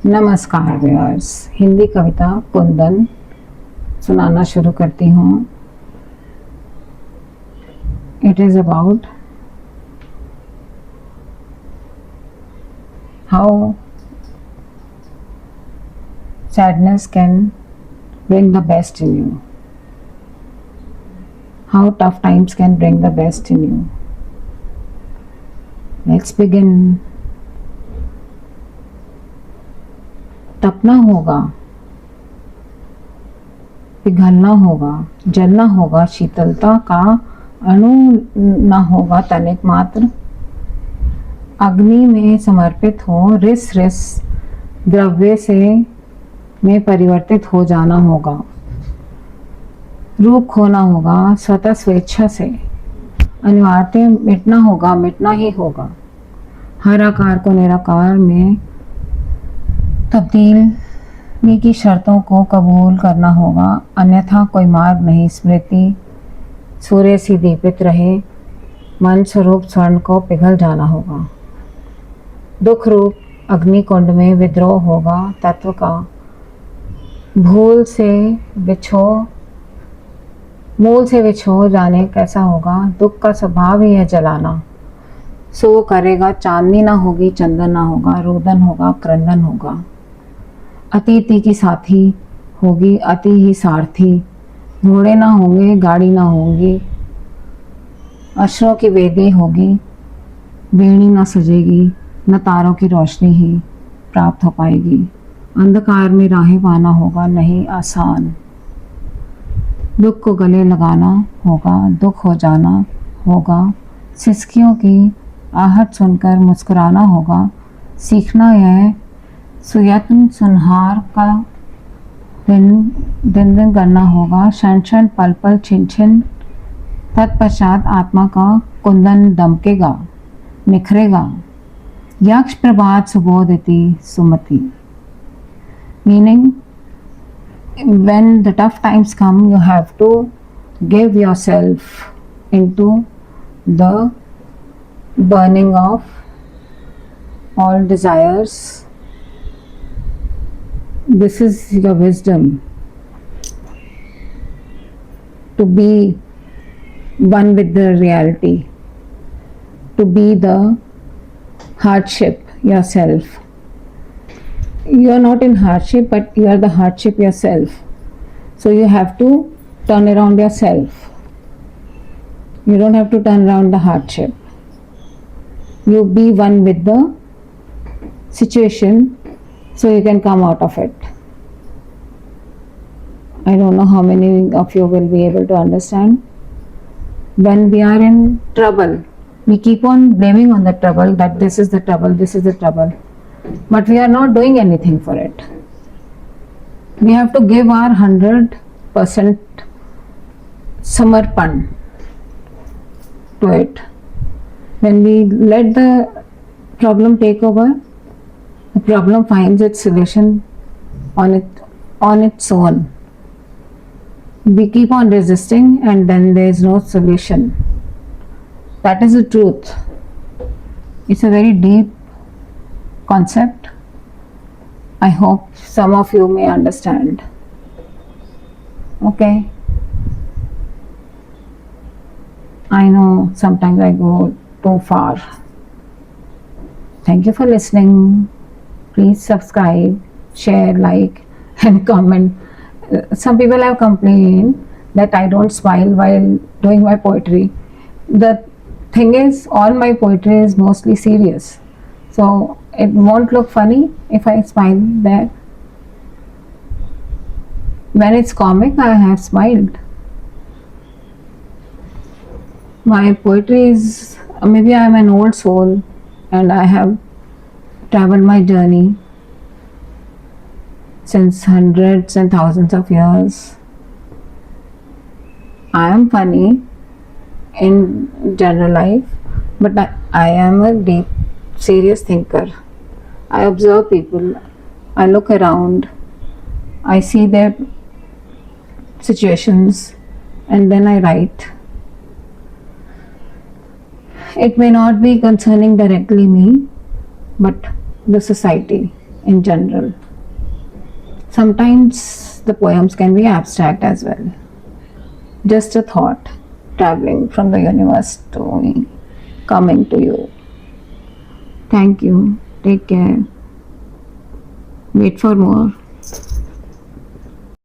नमस्कार व्यूअर्स, हिंदी कविता कुंदन सुनाना शुरू करती हूँ। It is about how sadness can bring the best in you, how tough times can bring the best in you. Let's begin. तपना होगा, पिघलना होगा, जलना होगा, शीतलता का अणु न होगा तनिक मात्र, अग्नि में समर्पित हो, रिस रिस द्रव्य से में परिवर्तित हो जाना होगा, रूप खोना होगा, स्वतः स्वेच्छा से अनिवार्य मिटना होगा, मिटना ही होगा, हर आकार को निराकार में तब्दीली की शर्तों को कबूल करना होगा, अन्यथा कोई मार्ग नहीं। स्मृति सूर्य सी दीपित रहे, मन स्वरूप स्वर्ण को पिघल जाना होगा, दुख रूप अग्नि कुंड में विद्रोह होगा, तत्व का मूल से विछो जाने कैसा होगा, दुख का स्वभाव ही है जलाना, सो करेगा, चांदनी ना होगी, चंदन ना होगा, रोदन होगा, क्रंदन होगा, अतिथि की साथी होगी, अति ही सारथी, घोड़े ना होंगे, गाड़ी ना होंगी, अश्रों की वेदी होगी, बेड़ी ना सजेगी, न तारों की रोशनी ही प्राप्त हो पाएगी, अंधकार में राहें पाना होगा, नहीं आसान, दुख को गले लगाना होगा, दुख हो जाना होगा, सिसकियों की आहट सुनकर मुस्कुराना होगा, सीखना यह सुयत्न सुनहार का दिन करना होगा, क्षण क्षण पल पल छिन छिन, तत्पश्चात आत्मा का कुंदन दमकेगा, निखरेगा, यक्ष प्रभात सुबोधिति सुमति। Meaning, when the tough times come, you have to give yourself into the burning of all desires. This is your wisdom, to be one with the reality, to be the hardship yourself. You are not in hardship, but you are the hardship yourself. So you have to turn around yourself. You don't have to turn around the hardship. You be one with the situation so you can come out of it. I don't know how many of you will be able to understand. When we are in trouble, we keep on blaming on the trouble, that this is the trouble, this is the trouble. But we are not doing anything for it. We have to give our 100% samarpan to it. When we let the problem take over, the problem finds its solution on its own. We keep on resisting and then there is no solution. That is the truth. It's a very deep concept. I hope some of you may understand. Okay. I know sometimes I go too far. Thank you for listening. Please subscribe, share, like, and comment. Some people have complained that I don't smile while doing my poetry. The thing is, all my poetry is mostly serious. So it won't look funny if I smile there. When it's comic, I have smiled. My poetry is, maybe I am an old soul and I have traveled my journey since hundreds and thousands of years. I am funny in general life, but I am a deep, serious thinker. I observe people, I look around, I see their situations, and then I write. It may not be concerning directly me, but the society. in general. Sometimes the poems can be abstract as well. Just a thought traveling from the universe to me, coming to you. Thank you. Take care. Wait for more.